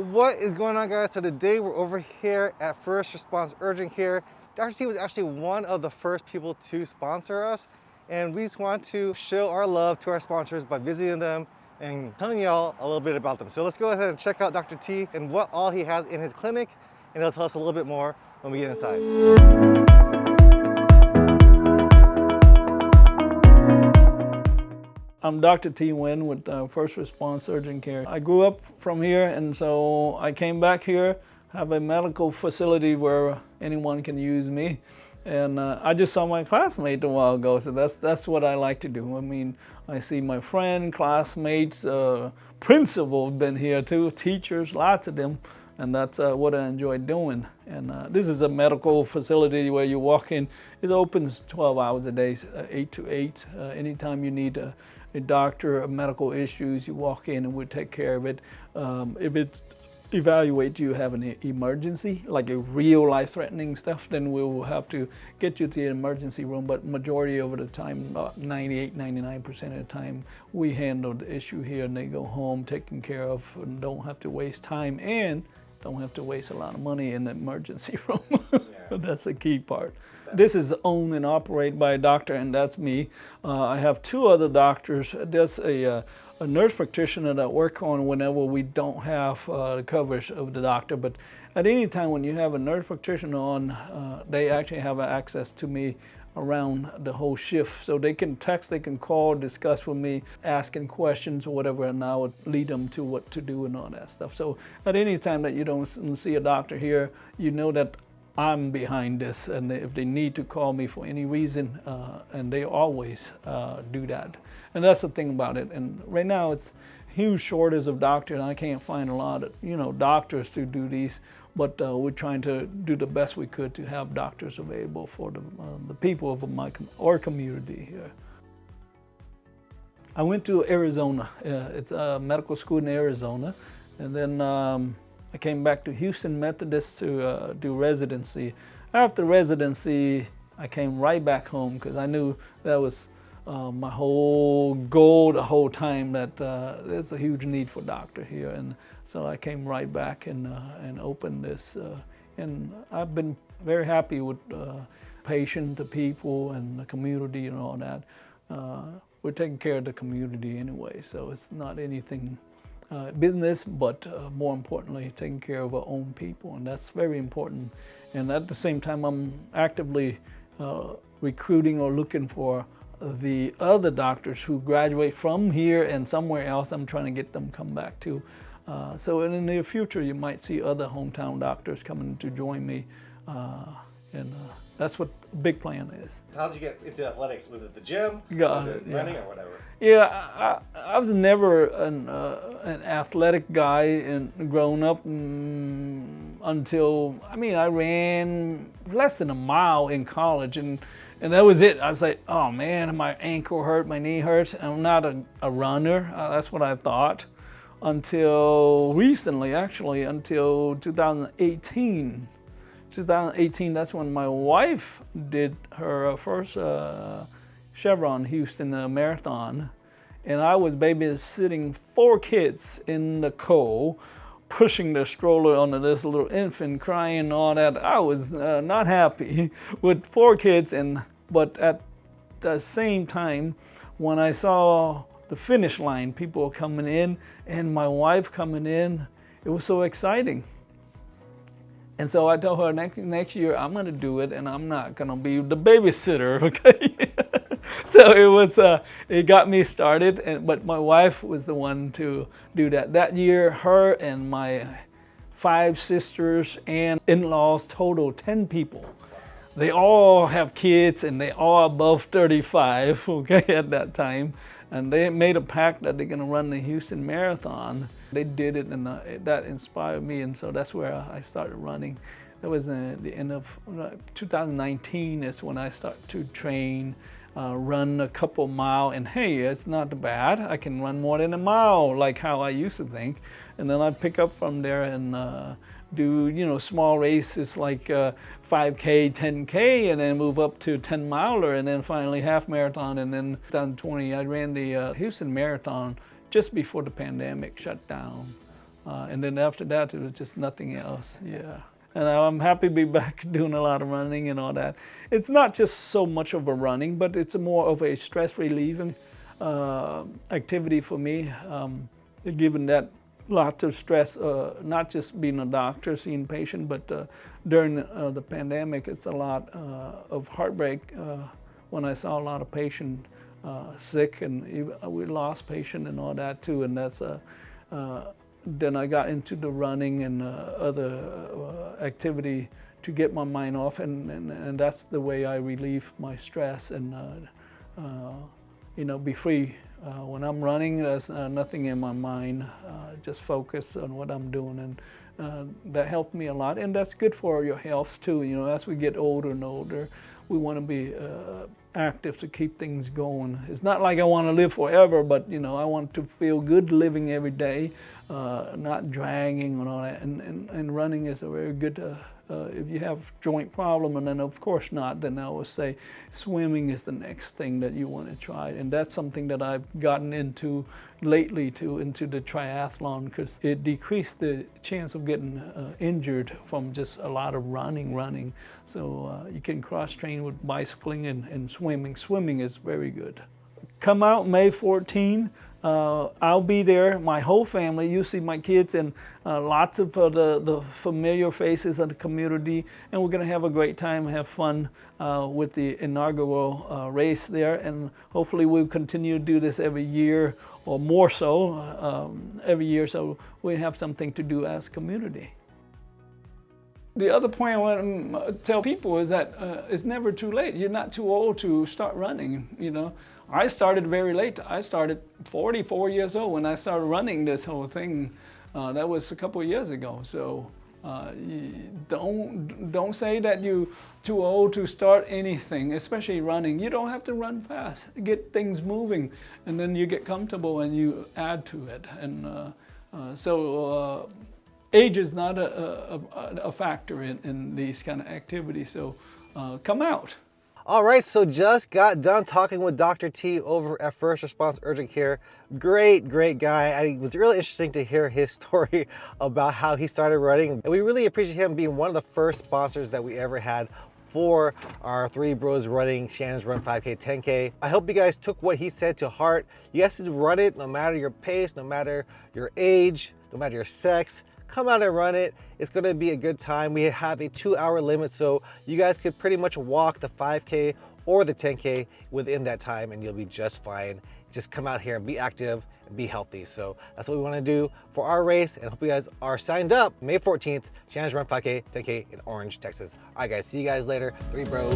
What is going on, guys? So today we're over here at First Response Urgent Care. Dr. T was actually one of the first people to sponsor us, and we just want to show our love to our sponsors by visiting them and telling y'all a little bit about them. So let's go ahead and check out Dr. T and what all he has in his clinic, and he'll tell us a little bit more when we get inside. I'm Dr. T. Nguyen with First Response Urgent Care. I grew up from here, and so I came back here, have a medical facility where anyone can use me. And I just saw my classmate a while ago, so that's what I like to do. I mean, I see my friend, classmates, principals been here too, teachers, lots of them, and that's what I enjoy doing. And this is a medical facility where you walk in. It opens 12 hours a day, 8 to 8. Anytime you need a doctor, medical issues, you walk in and we take care of it. If it's evaluate you have an emergency, like a real life-threatening stuff, then we will have to get you to the emergency room. But majority of the time, 98, 99% of the time, we handle the issue here and they go home taken care of and don't have to waste time and don't have to waste a lot of money in the emergency room. That's the key part. This is owned and operated by a doctor, and that's me. I have two other doctors. There's a nurse practitioner that work on whenever we don't have the coverage of the doctor. But at any time when you have a nurse practitioner on, they actually have access to me around the whole shift. So they can text, they can call, discuss with me, asking questions or whatever, and I would lead them to what to do and all that stuff. So at any time that you don't see a doctor here, you know that I'm behind this, and if they need to call me for any reason, and they always do that. And that's the thing about it. And right now it's huge shortage of doctors, and I can't find a lot of doctors to do these, but we're trying to do the best we could to have doctors available for the people of our community here. I went to Arizona. It's a medical school in Arizona, and then I came back to Houston Methodist to do residency. After residency, I came right back home because I knew that was my whole goal the whole time, that there's a huge need for doctor here. And so I came right back and opened this. And I've been very happy with patients, the people, and the community and all that. We're taking care of the community anyway, so it's not anything business, but more importantly, taking care of our own people, and that's very important. And at the same time, I'm actively recruiting or looking for the other doctors who graduate from here and somewhere else. I'm trying to get them come back too. So in the near future, you might see other hometown doctors coming to join me, and that's what the big plan is. How did you get into athletics? Was it the gym? Was it running or whatever? Yeah, I was never an athletic guy and growing up until, I ran less than a mile in college, and that was it. I was like, oh man, my ankle hurt, my knee hurts. I'm not a runner. That's what I thought until recently, actually, until 2018. 2018, that's when my wife did her first Chevron Houston marathon, and I was babysitting 4 kids in the cold, pushing the stroller onto this little infant, crying and all that. I was not happy with 4 kids, but at the same time, when I saw the finish line, people coming in, and my wife coming in, it was so exciting. And so I told her next year I'm going to do it, and I'm not going to be the babysitter, okay? So it got me started, but my wife was the one to do that. That year, her and my 5 sisters and in-laws, total 10 people. They all have kids, and they all above 35, okay, at that time. And they made a pact that they're going to run the Houston Marathon. They did it, and that inspired me, and so that's where I started running. That was the end of 2019 is when I started to train, run a couple mile, and hey, it's not bad. I can run more than a mile, like how I used to think. And then I pick up from there and do small races like 5K, 10K, and then move up to 10 miler, and then finally half marathon. And then 2020, I ran the Houston Marathon just before the pandemic shut down. And then after that, it was just nothing else. Yeah. And I'm happy to be back doing a lot of running and all that. It's not just so much of a running, but it's more of a stress relieving activity for me, given that lots of stress, not just being a doctor, seeing patients, but during the pandemic, it's a lot of heartbreak when I saw a lot of patients sick, and we lost patients and all that too. And that's then I got into the running and other activity to get my mind off, and that's the way I relieve my stress and be free. When I'm running, there's nothing in my mind, just focus on what I'm doing, and that helped me a lot. And that's good for your health too. As we get older and older, we want to be active to keep things going. It's not like I want to live forever, but I want to feel good living every day, not dragging and all that. And running is a very good. If you have joint problem, and then of course not, then I would say swimming is the next thing that you want to try. And that's something that I've gotten into lately into the triathlon, because it decreased the chance of getting injured from just a lot of running. So you can cross-train with bicycling and swimming. Swimming is very good. Come out May 14. I'll be there, my whole family. You see my kids and lots of the familiar faces of the community, and we're going to have a great time, have fun with the inaugural race there, and hopefully we'll continue to do this every year, or more so every year, so we have something to do as a community. The other point I want to tell people is that it's never too late. You're not too old to start running, I started very late. I started 44 years old when I started running this whole thing. That was a couple of years ago. So don't say that you're too old to start anything, especially running. You don't have to run fast. Get things moving, and then you get comfortable and you add to it. And so age is not a factor in these kind of activities. So come out. All right, so just got done talking with Dr. T over at First Response Urgent Care. Great guy. It was really interesting to hear his story about how he started running. And we really appreciate him being one of the first sponsors that we ever had for our Three Bros Running Shannon's Run 5K, 10K. I hope you guys took what he said to heart. You guys should run it no matter your pace, no matter your age, no matter your sex. Come out and run it. It's gonna be a good time. We have a 2-hour limit, so you guys could pretty much walk the 5K or the 10K within that time, and you'll be just fine. Just come out here and be active and be healthy. So that's what we wanna do for our race, and hope you guys are signed up May 14th, Shannon's Run 5K, 10K in Orange, Texas. All right guys, see you guys later. Three Bros.